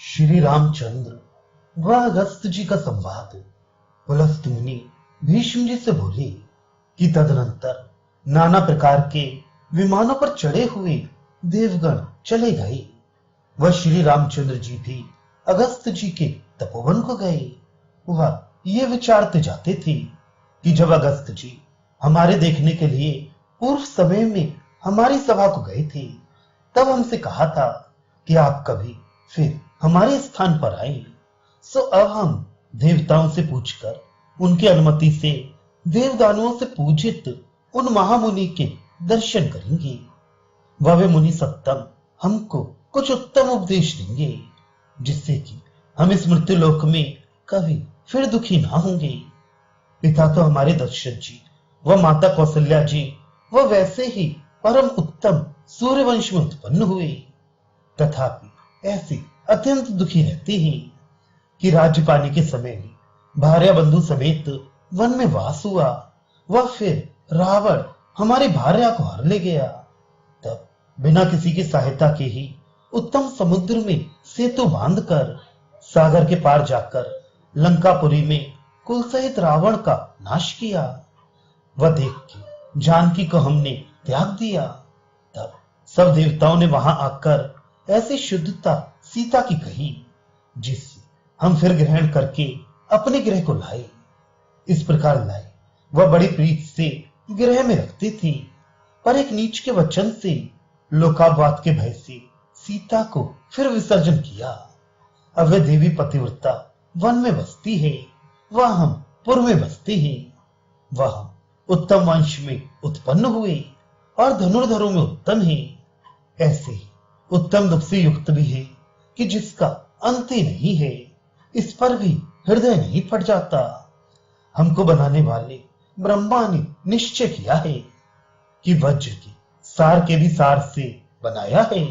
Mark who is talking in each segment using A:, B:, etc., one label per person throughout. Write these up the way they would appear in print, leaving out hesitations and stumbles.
A: श्री रामचंद्र व अगस्त जी का संवाद। पुलस्त मुनि भीष्म जी से बोले कि तदनंतर नाना प्रकार के विमानों पर चढ़े हुए देवगण चले गए। वह श्री रामचंद्र जी भी अगस्त जी के तपोवन को गए। वह ये विचारते जाते थे कि जब अगस्त जी हमारे देखने के लिए पूर्व समय में हमारी सभा को गए थे, तब हमसे कहा था कि आप कभी फिर हमारे स्थान पर आए। सो अब हम देवताओं से पूछकर उनकी अनुमति से देवदानवों से पूजित उन महामुनि के दर्शन करेंगे। वह वे मुनि सत्तम हमको कुछ उत्तम उपदेश देंगे, जिससे कि हम इस मृत्यु लोक में कभी फिर दुखी ना होंगे। पिता तो हमारे दशरथ जी व माता कौशल्या जी वह वैसे ही परम उत्तम सूर्यवंश में उत्पन्न हुए, तथापि ऐसे अत्यंत दुखी रहते हैं कि राज्य पाने के समय में भार्या बंधु समेत वन में वास हुआ। वह फिर रावण हमारी भार्या को हर ले गया। तब बिना किसी की सहायता के ही उत्तम समुद्र में सेतु बांधकर सागर के पार जाकर लंकापुरी में कुल सहित रावण का नाश किया। वह देख के जानकी को हमने त्याग दिया। तब सब देवताओं ने वहां आकर ऐसी शुद्धता सीता की कही, जिससे हम फिर ग्रहण करके अपने गृह को लाए। इस प्रकार लाए वह बड़ी प्रीत से गृह में रखती थी, पर एक नीच के वचन से लोकापवाद के भय से सीता को फिर विसर्जन किया। अब वह देवी पतिव्रता वन में बसती है, वह हम पुर में बसते हैं। वह हम उत्तम वंश में उत्पन्न हुए और धनुर्धरों में उत्तम है। ऐसे ही उत्तम दुख से युक्त भी है कि जिसका अंत ही नहीं है, इस पर भी हृदय नहीं फट जाता। हमको बनाने वाले ब्रह्मा ने निश्चय किया है कि वज्र के सार के भी सार से बनाया है।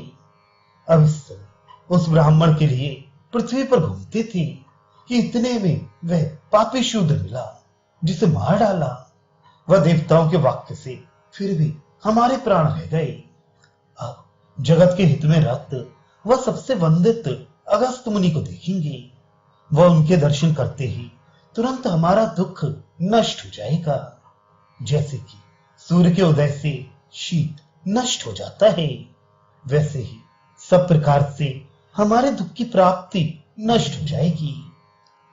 A: अब इस समय उस ब्राह्मण के लिए पृथ्वी पर घूमते थे कि इतने में वह पापी शूद्र मिला, जिसे मार डाला। वह देवताओं के वाक्य से फिर भी हमारे प्राण रह गए। अब जगत के हित में रत वह सबसे वंदित अगस्त मुनि को देखेंगे। वह उनके दर्शन करते ही तुरंत हमारा दुख नष्ट हो जाएगा, जैसे कि सूर्य के उदय से शीत नष्ट हो जाता है। वैसे ही सब प्रकार से हमारे दुख की प्राप्ति नष्ट हो जाएगी।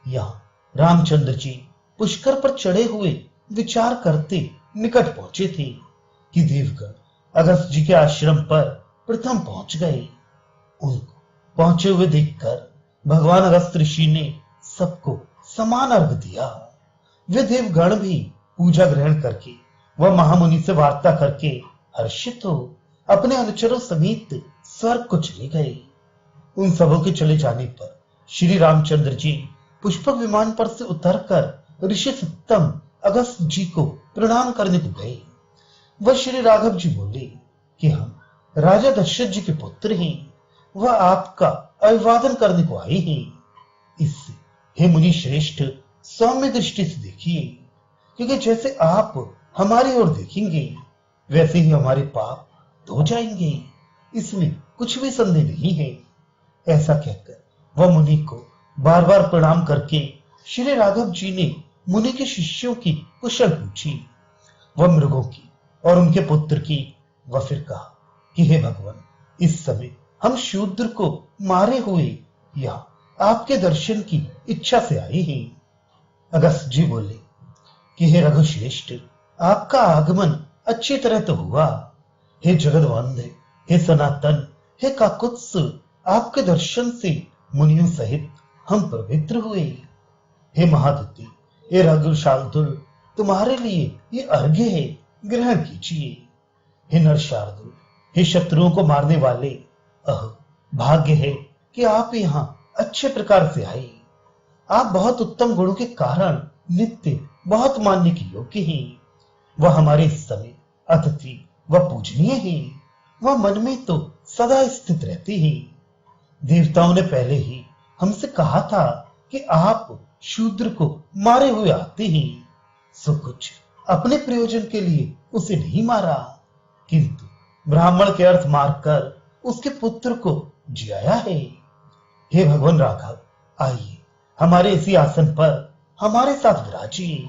A: यहाँ रामचंद्र जी पुष्कर पर चढ़े हुए विचार करते निकट पहुंचे थे कि देवगण अगस्त जी के आश्रम पर प्रथम पहुंच गए। उनको पहुंचे हुए देखकर भगवान अगस्त ऋषि ने सबको समान अर्घ दिया। वे देवगण भी पूजा ग्रहण करके वह महामुनि से वार्ता करके हर्षित हो अपने अनुचरों समेत स्वर्ग को चले गए। उन सबों के चले जाने पर श्री रामचंद्र जी पुष्पक विमान पर से उतरकर ऋषि सत्तम अगस्त जी को प्रणाम करने को गए। वह श्री राघव जी बोले कि हम राजा दशरथ जी के पुत्र हैं, वह आपका अभिवादन करने को आए हैं। इससे हे मुनि श्रेष्ठ सौम्य दृष्टि से देखिए, क्योंकि जैसे आप हमारी ओर देखेंगे वैसे ही हमारे पाप धो जाएंगे, इसमें कुछ भी संदेह नहीं है। ऐसा कहकर वह मुनि को बार बार प्रणाम करके श्री राघव जी ने मुनि के शिष्यों की कुशल पूछी, वह मृगों की और उनके पुत्र की। वह फिर कहा कि हे भगवान, इस समय हम शूद्र को मारे हुए यहाँ आपके दर्शन की इच्छा से आए हैं। अगस्त जी बोले कि हे रघुश्रेष्ठ, आपका आगमन अच्छी तरह तो हुआ। हे जगदवंद्य, हे सनातन, हे काकुत्स, आपके दर्शन से मुनियों सहित हम पवित्र हुए। हे महादुति, हे रघुशार्दुल, तुम्हारे लिए ये अर्घ्य है, ग्रहण कीजिए। हे नरशार्दुल, हे शत्रुओं को मारने वाले, अह भाग्य है कि आप यहाँ अच्छे प्रकार से आए। आप बहुत उत्तम गुणों के कारण नित्य बहुत मानने के योग्य हैं। वह हमारे इस समय अतिथि व पूजनीय है। वह मन में तो सदा स्थित रहते हैं। देवताओं ने पहले ही हमसे कहा था कि आप शूद्र को मारे हुए आते हैं, सो कुछ अपने प्रयोजन के लिए उसे नहीं मारा, किंतु ब्राह्मण के अर्थ मारकर उसके पुत्र को जियाया है। हे भगवान राघव, आइए हमारे इसी आसन पर हमारे साथ विराजिए।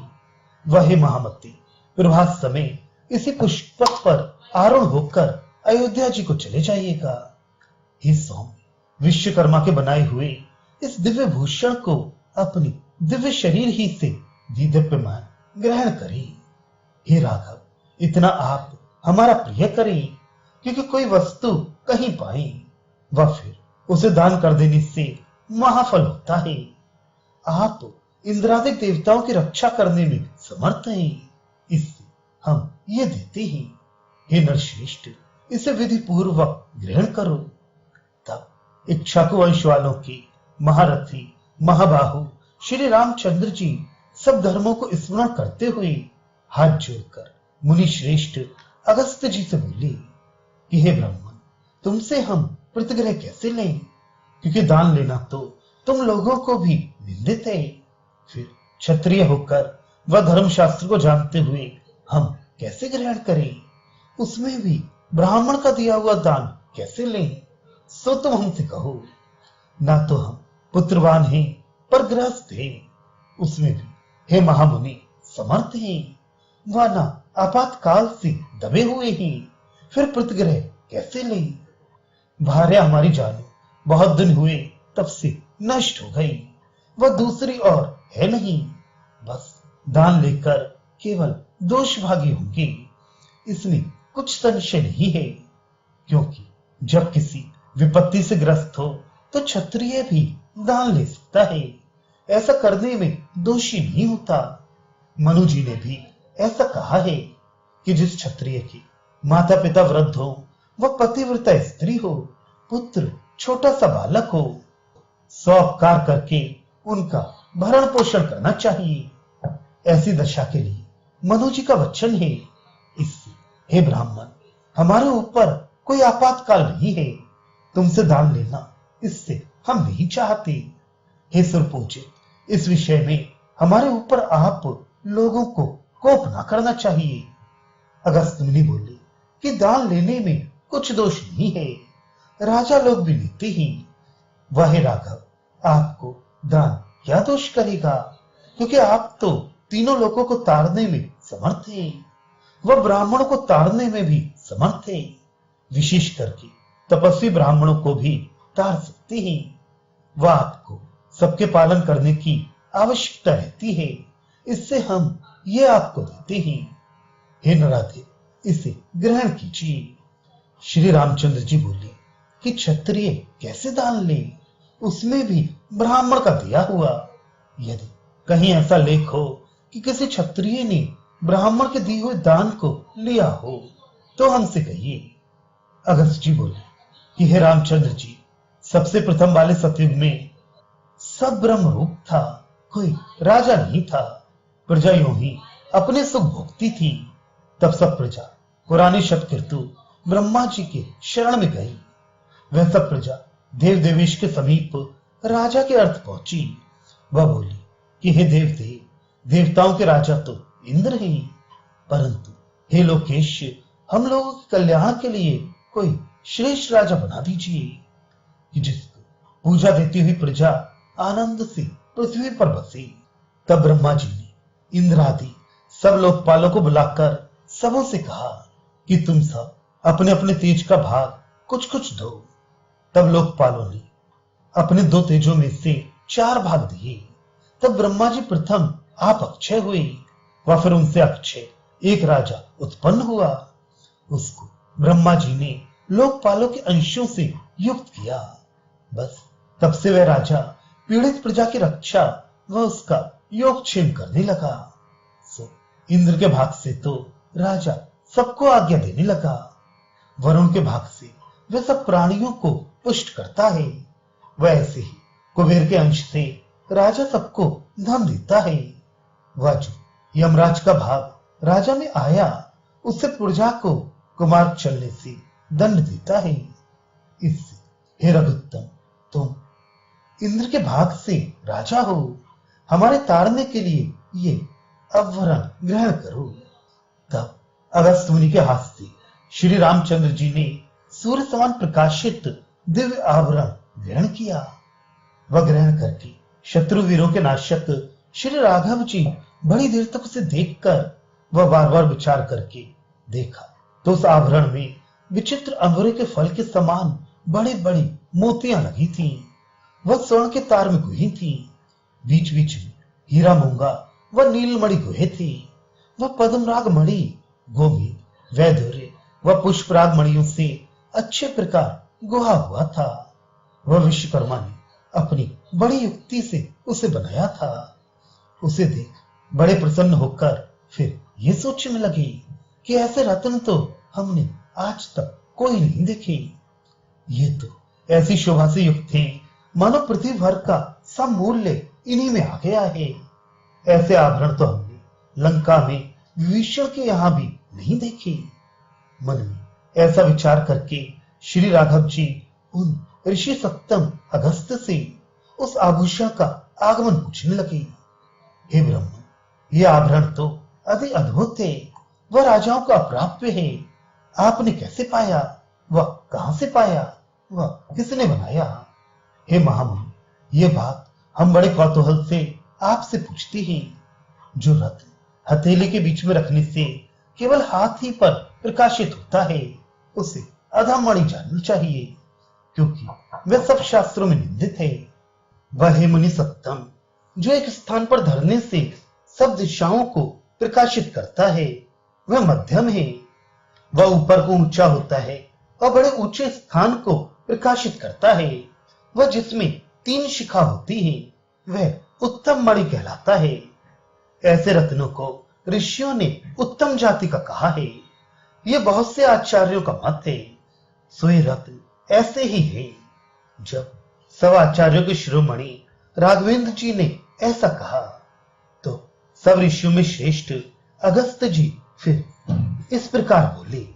A: वह महामती प्रभात समय इसी पुष्पक पर आरूढ़ होकर अयोध्या जी को चले जाइएगा। हे सौम्य, विश्वकर्मा के बनाए हुए इस दिव्य भूषण को अपनी दिव्य शरीर ही से दीदीप्यमान ग्रहण करें। हे राघव, इतना आप हमारा प्रिय करें, क्योंकि कोई वस्तु कहीं पाए वह फिर उसे दान कर देने से महाफल होता है। आप इंद्रादिक देवताओं की रक्षा करने में समर्थ हैं, इससे हम ये देते हैं। हे नरश्रेष्ठ, इसे विधि पूर्वक ग्रहण करो। तब इक्ष्वाकु वंश वालों के महारथी महाबाहु श्री रामचंद्र जी सब धर्मों को स्मरण करते हुए हाथ जोड़कर मुनि श्रेष्ठ अगस्त्य जी से बोले कि हे ब्राह्मण, तुमसे हम प्रतिग्रह कैसे लें, क्योंकि दान लेना तो तुम लोगों को भी निंदित है। फिर क्षत्रिय होकर वह धर्मशास्त्र को जानते हुए हम कैसे ग्रहण करें, उसमें भी ब्राह्मण का दिया हुआ दान कैसे लें, सो तुम हमसे कहो। ना तो हम पुत्रवान हैं पर गृहस्थ हैं, उसमें भी हे महामुनि समर्थ हैं, वह ना आपातकाल से दबे हुए हैं, फिर प्रतिग्रह कैसे लें। भार्या हमारी जानो बहुत दिन हुए तब से नष्ट हो गई, वह दूसरी और है नहीं, बस दान लेकर केवल दोष भागी होंगे, इसमें कुछ संशय नहीं है। क्योंकि जब किसी विपत्ति से ग्रस्त हो तो क्षत्रिय भी दान ले सकता है, ऐसा करने में दोषी नहीं होता। मनु जी ने भी ऐसा कहा है कि जिस क्षत्रिय के माता पिता वृद्ध हो, वह पतिव्रता स्त्री हो, पुत्र छोटा सा बालक हो, सौपकार करके उनका भरण पोषण करना चाहिए। ऐसी दशा के लिए मनु जी का वचन है। इससे हे ब्राह्मण, हमारे ऊपर कोई आपातकाल नहीं है, तुमसे दान लेना इससे हम नहीं चाहते। हे सुरपूजित, इस विषय में हमारे ऊपर आप लोगों को कोप ना करना चाहिए। अगस्त्य मुनि बोले कि दान लेने में कुछ दोष नहीं है, राजा लोग भी लेते ही। वह राघव, आपको दान क्या दोष करेगा, क्योंकि आप तो तीनों लोगों को तारने में समर्थ हैं, वह ब्राह्मणों को तारने में भी समर्थ है, विशेष करके तपस्वी ब्राह्मणों को भी तार सकते हैं। वह आपको सबके पालन करने की आवश्यकता रहती है, इससे हम ये आपको देते हैं। हे नराधे, इसे ग्रहण कीजिए। श्री रामचंद्र जी बोले कि क्षत्रिय कैसे दान ले, उसमें भी ब्राह्मण का दिया हुआ। यदि कहीं ऐसा लेख हो कि किसी क्षत्रिय ने ब्राह्मण के दिए हुए दान को लिया हो तो हमसे कहिए। अगस्त जी बोले कि हे रामचंद्र जी, सबसे प्रथम वाले सतयुग में सब ब्रह्म रूप था, कोई राजा नहीं था, प्रजा यूं ही अपने सुख भोगती थी। तब सब प्रजा पुरानी शतकीर्तु ब्रह्मा जी के शरण में गई। वह सब प्रजा देव देवेश के समीप राजा के अर्थ पहुंची। वह बोली कि हे देवदेव, देवताओं के राजा तो इंद्र हैं, परंतु हे लोकेश, हम लोगों के कल्याण के लिए कोई श्रेष्ठ राजा बना दीजिए कि जिसको पूजा देती हुई प्रजा आनंद से पृथ्वी पर बसे। तब ब्रह्मा जी ने इंद्रादि सब लोकपालों को बुलाकर सबों से कहा कि तुम सब अपने अपने तेज का भाग कुछ कुछ दो। तब लोकपालों ने अपने 2 तेजों में से 4 भाग दिए। तब ब्रह्मा जी प्रथम आप अक्षय हुए, वह फिर उनसे अक्षय एक राजा उत्पन्न हुआ। उसको ब्रह्मा जी ने लोकपालों के अंशों से युक्त किया। बस तब से वह राजा पीड़ित प्रजा की रक्षा व उसका योगक्षेम करने लगा। सो इंद्र के भाग से तो राजा सबको आज्ञा देने लगा, वरुण के भाग से वह सब प्राणियों को पुष्ट करता है। वह ऐसे ही कुबेर के अंश से राजा सबको धन देता है। वह जो यमराज का भाग राजा में आया, उससे प्रजा को कुमार्ग चलने से दंड देता है। इससे हे रघुत्तम, तुम इंद्र के भाग से राजा हो, हमारे तारने के लिए ये अववरण ग्रहण करो। तब अगस्त मुनि के हाथ से श्री रामचंद्र जी ने सूर्य समान प्रकाशित दिव्य आवरण ग्रहण किया। वह ग्रहण करके शत्रु वीरों के नाशक श्री राघव जी बड़ी देर तक उसे देखकर वह बार बार विचार करके देखा तो उस आभरण में विचित्र अंगूरों के फल के समान बड़ी बड़ी मोतियां लगी थी। वह स्वर्ण के तार में गुही थी। बीच बीच में हीरा मूंगा व नीलमणि गुहे थी। वह पद्मराग मणि, गोमेद, वैदूर्य व पुष्पराग मणियों से अच्छे प्रकार गुहा हुआ था। वह विश्वकर्मा ने अपनी बड़ी युक्ति से उसे बनाया था। उसे देख बड़े प्रसन्न होकर फिर ये सोचने लगे कि ऐसे रत्न तो हमने आज तक कोई नहीं देखे। ये तो ऐसी शोभा से युक्त थे मानो पृथ्वी भर का सब मूल्य इन्हीं में आ गया है। ऐसे आभरण तो हमने लंका में विभीषण के यहां भी नहीं देखे। मन में ऐसा विचार करके श्री राघव जी उन ऋषि सप्तम अगस्त से उस आभूषण का आगमन पूछने लगे। हे ब्रह्मन, ये आभरण तो अति अद्भुत है। वह राजाओं का अप्राप्य है। आपने कैसे पाया? वह कहां से पाया? वह किसने बनाया? हे महामुनि, ये बात हम बड़े कौतूहल से आपसे पूछते हैं। जो रत्न हथेली के बीच में रखने से केवल हाथ ही पर प्रकाशित होता है, उसे अधमणि जाननी चाहिए, क्योंकि वह सब शास्त्रों में निंदित है। वह है मुनि सत्तम, जो एक स्थान पर धरने से सब दिशाओं को प्रकाशित करता है। वह मध्यम है। वह ऊपर को ऊंचा होता है और बड़े ऊंचे स्थान को प्रकाशित करता है। वह जिसमें 3 शिखा होती है, वह उत्तम मणि कहलाता है। ऐसे रत्नों को ऋषियों ने उत्तम जाति का कहा है। यह बहुत से आचार्यों का मत है। सोए रत्न ऐसे ही है। जब सब आचार्यों के शिरोमणि राघवेंद्र जी ने ऐसा कहा तो सब ऋषियों में श्रेष्ठ अगस्त जी फिर इस प्रकार बोले।